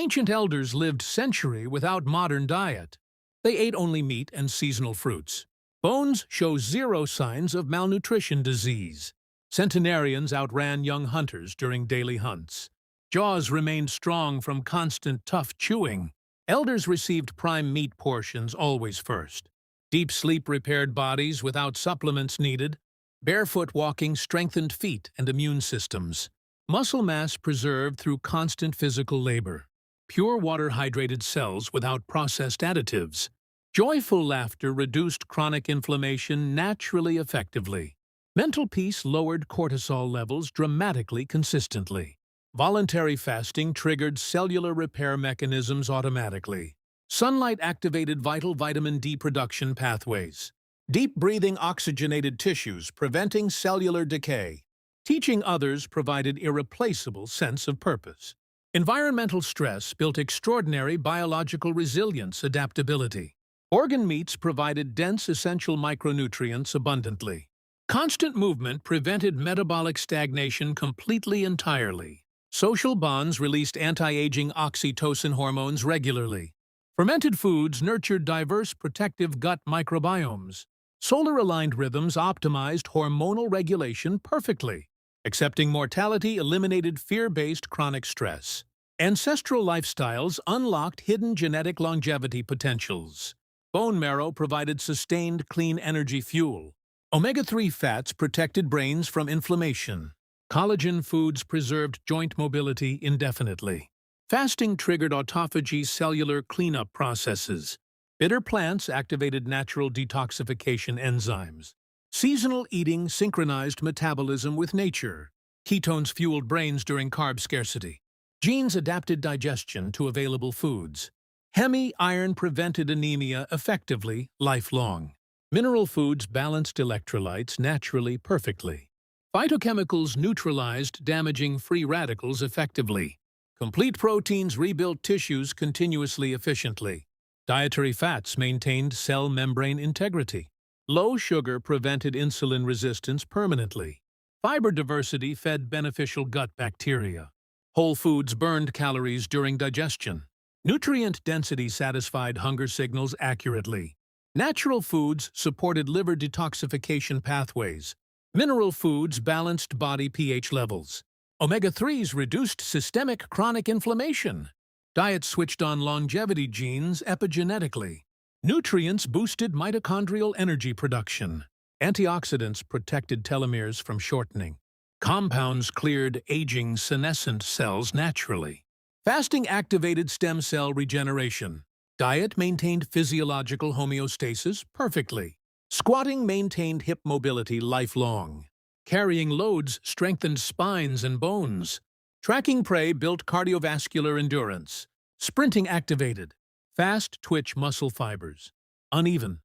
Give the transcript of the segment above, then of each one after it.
Ancient elders lived centuries without modern diet. They ate only meat and seasonal fruits. Bones show zero signs of malnutrition disease. Centenarians outran young hunters during daily hunts. Jaws remained strong from constant tough chewing. Elders received prime meat portions always first. Deep sleep repaired bodies without supplements needed. Barefoot walking strengthened feet and immune systems. Muscle mass preserved through constant physical labor. Pure water hydrated cells without processed additives. Joyful laughter reduced chronic inflammation naturally effectively. Mental peace lowered cortisol levels dramatically consistently. Voluntary fasting triggered cellular repair mechanisms automatically. Sunlight activated vital vitamin D production pathways. Deep breathing oxygenated tissues, preventing cellular decay. Teaching others provided irreplaceable sense of purpose. Environmental stress built extraordinary biological resilience, adaptability. Organ meats provided dense essential micronutrients abundantly. Constant movement prevented metabolic stagnation completely entirely. Social bonds released anti-aging oxytocin hormones regularly. Fermented foods nurtured diverse protective gut microbiomes. Solar-aligned rhythms optimized hormonal regulation perfectly. Accepting mortality eliminated fear-based chronic stress. Ancestral lifestyles unlocked hidden genetic longevity potentials. Bone marrow provided sustained clean energy fuel. Omega-3 fats protected brains from inflammation. Collagen foods preserved joint mobility indefinitely. Fasting triggered autophagy cellular cleanup processes. Bitter plants activated natural detoxification enzymes. Seasonal eating synchronized metabolism with nature. Ketones fueled brains during carb scarcity. Genes adapted digestion to available foods. Hemi-iron prevented anemia effectively, lifelong. Mineral foods balanced electrolytes naturally, perfectly. Phytochemicals neutralized damaging free radicals effectively. Complete proteins rebuilt tissues continuously efficiently. Dietary fats maintained cell membrane integrity. Low sugar prevented insulin resistance permanently. Fiber diversity fed beneficial gut bacteria. Whole foods burned calories during digestion. Nutrient density satisfied hunger signals accurately. Natural foods supported liver detoxification pathways. Mineral foods balanced body pH levels. Omega-3s reduced systemic chronic inflammation. Diet switched on longevity genes epigenetically. Nutrients boosted mitochondrial energy production. Antioxidants protected telomeres from shortening. Compounds cleared aging senescent cells naturally. Fasting activated stem cell regeneration. Diet maintained physiological homeostasis perfectly. Squatting maintained hip mobility lifelong. Carrying loads strengthened spines and bones. Tracking prey built cardiovascular endurance. Sprinting activated. Fast twitch muscle fibers. Uneven.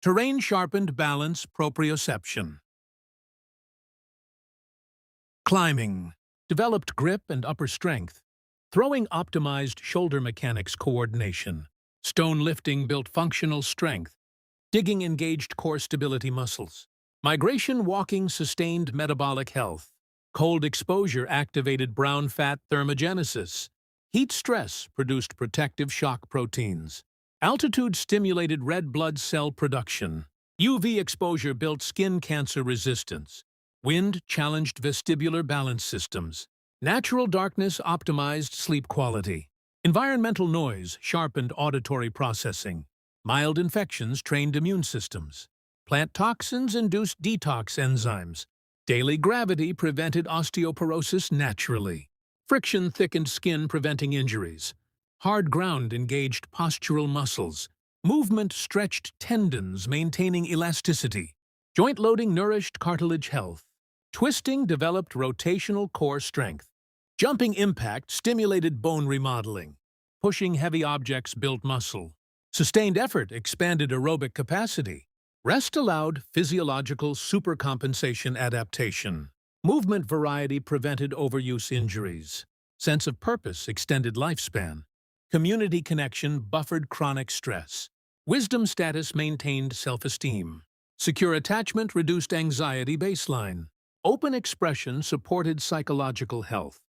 Terrain sharpened balance proprioception. Climbing developed grip and upper strength. Throwing optimized shoulder mechanics coordination. Stone lifting built functional strength. Digging engaged core stability muscles. Migration walking sustained metabolic health. Cold exposure activated brown fat thermogenesis. Heat stress produced protective shock proteins. Altitude stimulated red blood cell production. UV exposure built skin cancer resistance. Wind challenged vestibular balance systems. Natural darkness optimized sleep quality. Environmental noise sharpened auditory processing. Mild infections trained immune systems. Plant toxins induced detox enzymes. Daily gravity prevented osteoporosis naturally. Friction thickened skin preventing injuries. Hard ground engaged postural muscles. Movement stretched tendons maintaining elasticity. Joint loading nourished cartilage health. Twisting developed rotational core strength. Jumping impact stimulated bone remodeling. Pushing heavy objects built muscle. Sustained effort expanded aerobic capacity. Rest allowed physiological supercompensation adaptation. Movement variety prevented overuse injuries. Sense of purpose extended lifespan. Community connection buffered chronic stress. Wisdom status maintained self-esteem. Secure attachment reduced anxiety baseline. Open expression supported psychological health.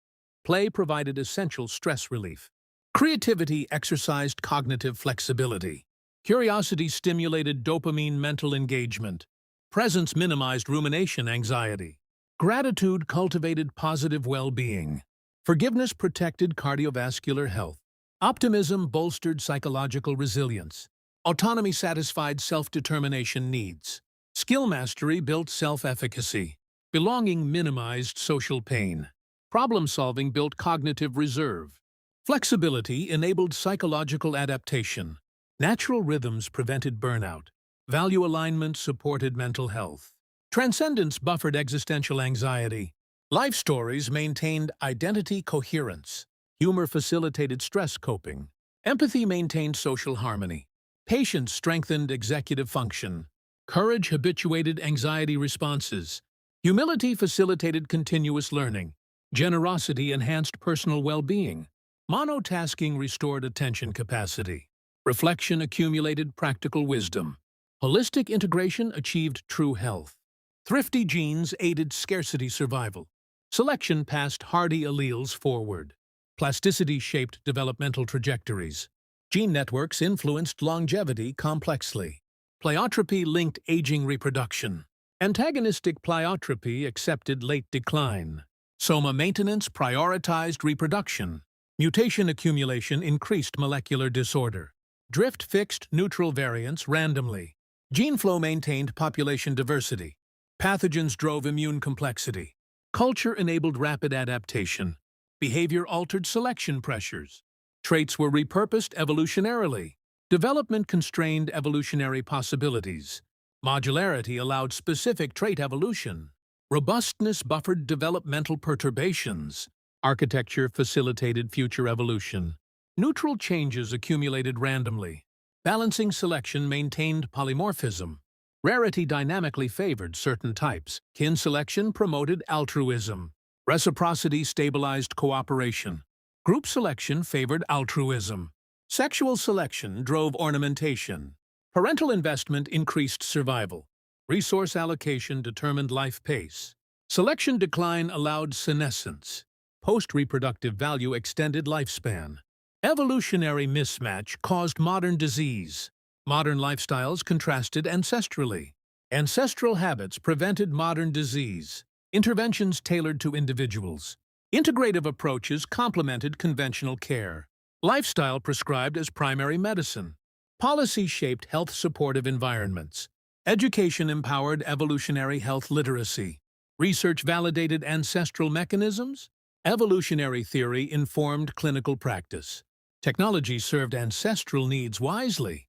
Play provided essential stress relief. Creativity exercised cognitive flexibility. Curiosity stimulated dopamine mental engagement. Presence minimized rumination anxiety. Gratitude cultivated positive well-being. Forgiveness protected cardiovascular health. Optimism bolstered psychological resilience. Autonomy satisfied self-determination needs. Skill mastery built self-efficacy. Belonging minimized social pain. Problem-solving built cognitive reserve. Flexibility enabled psychological adaptation. Natural rhythms prevented burnout. Value alignment supported mental health. Transcendence buffered existential anxiety. Life stories maintained identity coherence. Humor facilitated stress coping. Empathy maintained social harmony. Patience strengthened executive function. Courage habituated anxiety responses. Humility facilitated continuous learning. Generosity enhanced personal well-being. Monotasking restored attention capacity. Reflection accumulated practical wisdom. Holistic integration achieved true health. Thrifty genes aided scarcity survival. Selection passed hardy alleles forward. Plasticity shaped developmental trajectories. Gene networks influenced longevity complexly. Pleiotropy linked aging reproduction. Antagonistic pleiotropy accepted late decline. Soma maintenance prioritized reproduction. Mutation accumulation increased molecular disorder. Drift fixed neutral variants randomly. Gene flow maintained population diversity. Pathogens drove immune complexity. Culture enabled rapid adaptation. Behavior altered selection pressures. Traits were repurposed evolutionarily. Development constrained evolutionary possibilities. Modularity allowed specific trait evolution. Robustness buffered developmental perturbations. Architecture facilitated future evolution. Neutral changes accumulated randomly. Balancing selection maintained polymorphism. Rarity dynamically favored certain types. Kin selection promoted altruism. Reciprocity stabilized cooperation. Group selection favored altruism. Sexual selection drove ornamentation. Parental investment increased survival. Resource allocation determined life pace. Selection decline allowed senescence. Post-reproductive value extended lifespan. Evolutionary mismatch caused modern disease. Modern lifestyles contrasted ancestrally. Ancestral habits prevented modern disease. Interventions tailored to individuals. Integrative approaches complemented conventional care. Lifestyle prescribed as primary medicine. Policy shaped health-supportive environments. Education empowered evolutionary health literacy. Research validated ancestral mechanisms. Evolutionary theory informed clinical practice. Technology served ancestral needs wisely.